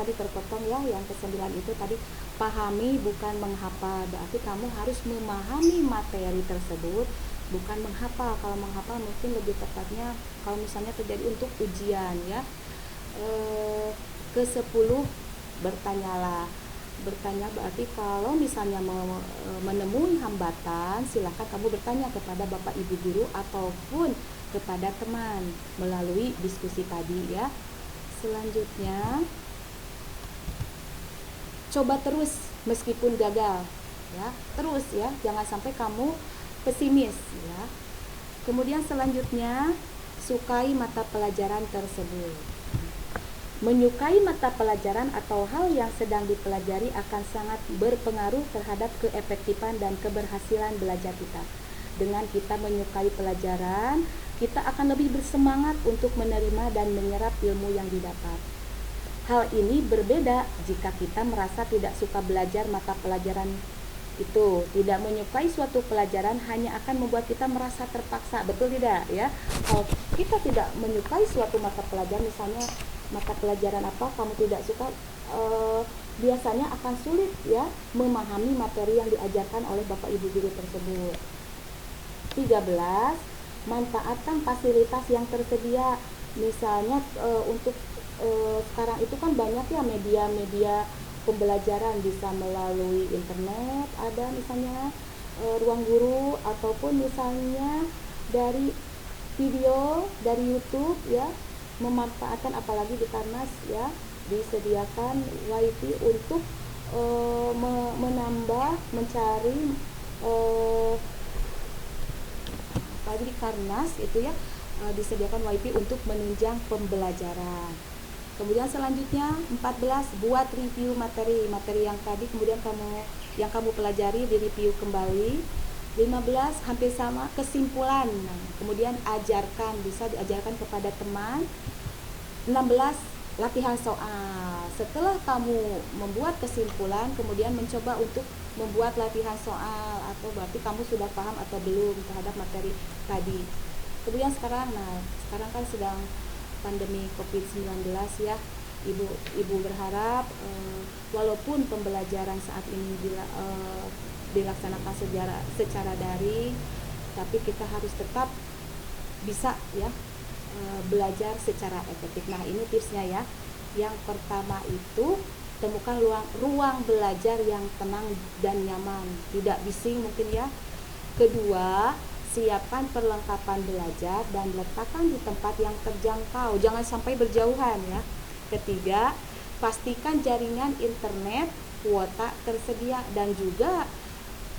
tadi terpotong ya, yang ke-9 itu tadi pahami bukan menghafal. Berarti kamu harus memahami materi tersebut, bukan menghafal. Kalau menghafal mungkin lebih tepatnya kalau misalnya terjadi untuk ujian ya. Ke-10 bertanyalah. Bertanya berarti kalau misalnya menemui hambatan, silakan kamu bertanya kepada Bapak Ibu guru ataupun kepada teman melalui diskusi tadi ya. Selanjutnya, coba terus meskipun gagal ya. Terus ya, jangan sampai kamu pesimis ya. Kemudian selanjutnya, sukai mata pelajaran tersebut. Menyukai mata pelajaran atau hal yang sedang dipelajari akan sangat berpengaruh terhadap keefektifan dan keberhasilan belajar kita. Dengan kita menyukai pelajaran, kita akan lebih bersemangat untuk menerima dan menyerap ilmu yang didapat. Hal ini berbeda jika kita merasa tidak suka belajar mata pelajaran itu. Tidak menyukai suatu pelajaran hanya akan membuat kita merasa terpaksa, betul tidak ya? Kalau kita tidak menyukai suatu mata pelajaran, misalnya mata pelajaran apa kamu tidak suka, biasanya akan sulit ya memahami materi yang diajarkan oleh Bapak Ibu guru tersebut. 13. Manfaatkan fasilitas yang tersedia. Misalnya untuk sekarang itu kan banyak ya media-media pembelajaran, bisa melalui internet, ada misalnya ruang guru, ataupun misalnya dari video dari YouTube ya. Memanfaatkan, apalagi di Karnas ya, disediakan wifi untuk menambah, mencari apalagi di Karnas itu ya, disediakan wifi untuk menunjang pembelajaran. Kemudian selanjutnya 14, buat review materi yang tadi, kemudian yang kamu pelajari direview kembali. 15, hampir sama, kesimpulan. Nah, kemudian ajarkan, bisa diajarkan kepada teman. 16, latihan soal. Setelah kamu membuat kesimpulan, kemudian mencoba untuk membuat latihan soal, atau berarti kamu sudah paham atau belum terhadap materi tadi. Kemudian sekarang kan sedang pandemi COVID-19 ya. Ibu berharap walaupun pembelajaran saat ini dilaksanakan secara daring, tapi kita harus tetap bisa ya belajar secara efektif. Nah, ini tipsnya ya. Yang pertama itu, temukan ruang belajar yang tenang dan nyaman, tidak bising mungkin ya. Kedua, siapkan perlengkapan belajar dan letakkan di tempat yang terjangkau, jangan sampai berjauhan ya. Ketiga, pastikan jaringan internet kuota tersedia dan juga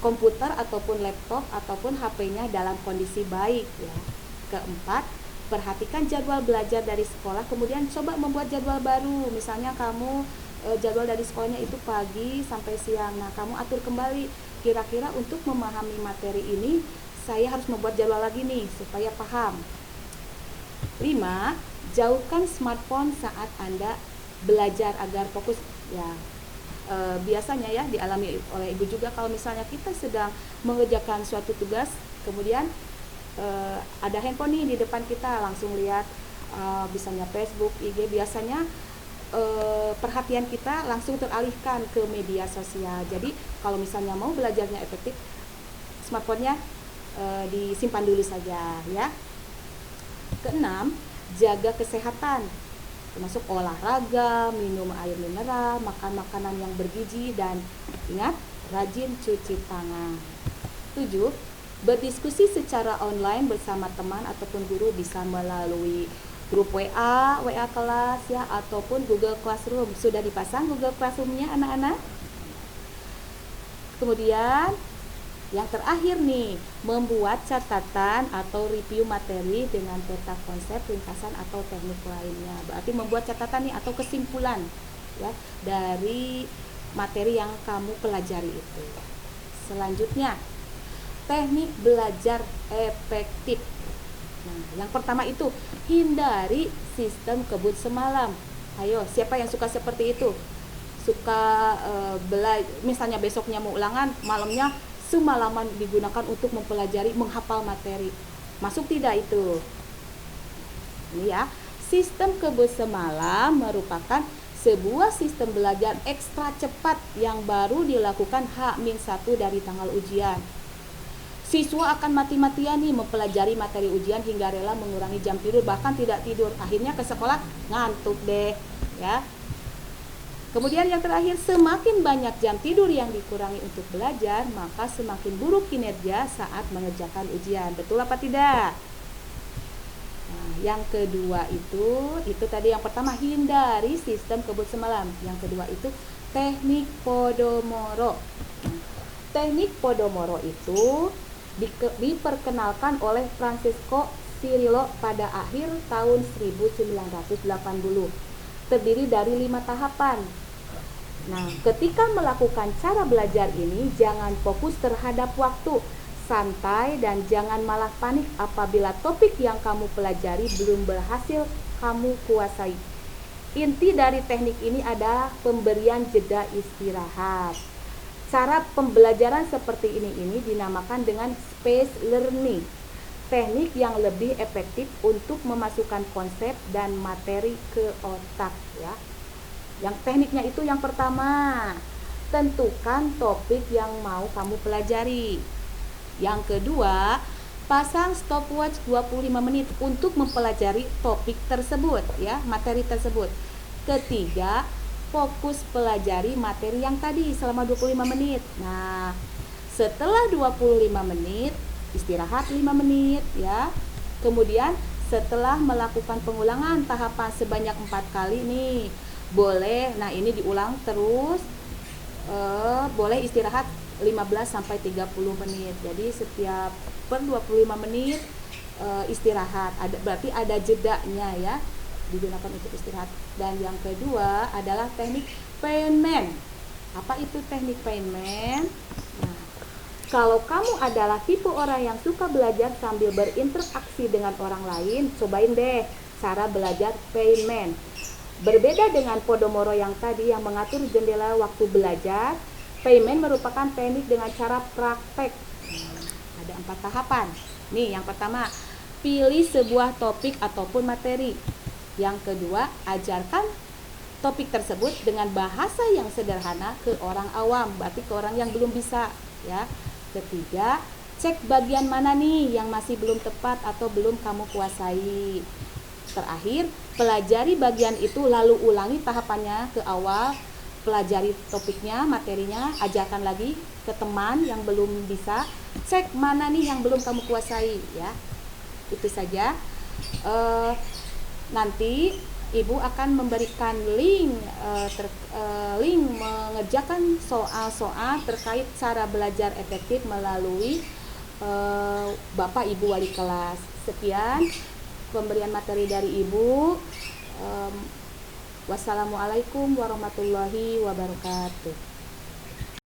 komputer ataupun laptop ataupun HP-nya dalam kondisi baik ya. Keempat, perhatikan jadwal belajar dari sekolah, kemudian coba membuat jadwal baru. Misalnya kamu jadwal dari sekolahnya itu pagi sampai siang. Nah, kamu atur kembali, kira-kira untuk memahami materi ini saya harus membuat jadwal lagi nih supaya paham. 5, jauhkan smartphone saat Anda belajar agar fokus ya. Biasanya ya dialami oleh ibu juga, kalau misalnya kita sedang mengerjakan suatu tugas, kemudian ada handphone nih di depan kita, langsung lihat misalnya Facebook, IG, biasanya perhatian kita langsung teralihkan ke media sosial. Jadi kalau misalnya mau belajarnya efektif, smartphone-nya disimpan dulu saja ya. Keenam, jaga kesehatan, termasuk olahraga, minum air mineral, makan makanan yang bergizi, dan ingat, rajin cuci tangan. 7, berdiskusi secara online bersama teman ataupun guru, bisa melalui grup WA kelas ya, ataupun Google Classroom. Sudah dipasang Google Classroom-nya anak-anak? Kemudian yang terakhir nih, membuat catatan atau review materi dengan peta konsep, ringkasan atau teknik lainnya. Berarti membuat catatan nih atau kesimpulan ya dari materi yang kamu pelajari itu. Selanjutnya, teknik belajar efektif. Nah, yang pertama itu, hindari sistem kebut semalam. Ayo, siapa yang suka seperti itu? Suka misalnya besoknya mau ulangan, malamnya semalaman digunakan untuk mempelajari, menghafal materi. Masuk tidak itu? Ini ya, sistem kebut semalam merupakan sebuah sistem belajar ekstra cepat yang baru dilakukan H-1 dari tanggal ujian. Siswa akan mati-matian nih mempelajari materi ujian hingga rela mengurangi jam tidur, bahkan tidak tidur. Akhirnya ke sekolah ngantuk deh, ya. Kemudian yang terakhir, semakin banyak jam tidur yang dikurangi untuk belajar, maka semakin buruk kinerja saat mengerjakan ujian. Betul apa tidak? Nah, yang kedua itu tadi yang pertama, hindari sistem kebut semalam. Yang kedua itu teknik Podomoro. Teknik Podomoro itu diperkenalkan oleh Francesco Cirillo pada akhir tahun 1980. Terdiri dari 5 tahapan. Nah, ketika melakukan cara belajar ini, jangan fokus terhadap waktu, santai, dan jangan malah panik apabila topik yang kamu pelajari belum berhasil kamu kuasai. Inti dari teknik ini adalah pemberian jeda istirahat. Cara pembelajaran seperti ini dinamakan dengan space learning, teknik yang lebih efektif untuk memasukkan konsep dan materi ke otak, ya. Yang tekniknya itu yang pertama, tentukan topik yang mau kamu pelajari. Yang kedua, pasang stopwatch 25 menit untuk mempelajari topik tersebut, ya, materi tersebut. Ketiga, fokus pelajari materi yang tadi selama 25 menit. Nah, setelah 25 menit, istirahat 5 menit, ya. Kemudian setelah melakukan pengulangan tahapan sebanyak 4 kali nih, boleh, nah ini diulang terus, boleh istirahat 15 sampai 30 menit. Jadi setiap per 25 menit istirahat. Berarti ada jedanya, ya, digunakan untuk istirahat. Dan yang kedua adalah teknik Feynman. Apa itu teknik Feynman? Nah, kalau kamu adalah tipe orang yang suka belajar sambil berinteraksi dengan orang lain, cobain deh cara belajar Feynman. Berbeda dengan Podomoro yang tadi yang mengatur jendela waktu belajar, Feynman merupakan teknik dengan cara praktek. Ada 4 tahapan. Nih, yang pertama, pilih sebuah topik ataupun materi. Yang kedua, ajarkan topik tersebut dengan bahasa yang sederhana ke orang awam, berarti ke orang yang belum bisa, ya. Ketiga, cek bagian mana nih yang masih belum tepat atau belum kamu kuasai. Terakhir, pelajari bagian itu lalu ulangi tahapannya ke awal, pelajari topiknya, materinya, ajarkan lagi ke teman yang belum bisa, cek mana nih yang belum kamu kuasai, ya. Itu saja. Nanti Ibu akan memberikan link mengerjakan soal-soal terkait cara belajar efektif melalui Bapak Ibu wali kelas. Sekian pemberian materi dari Ibu. Wassalamualaikum warahmatullahi wabarakatuh.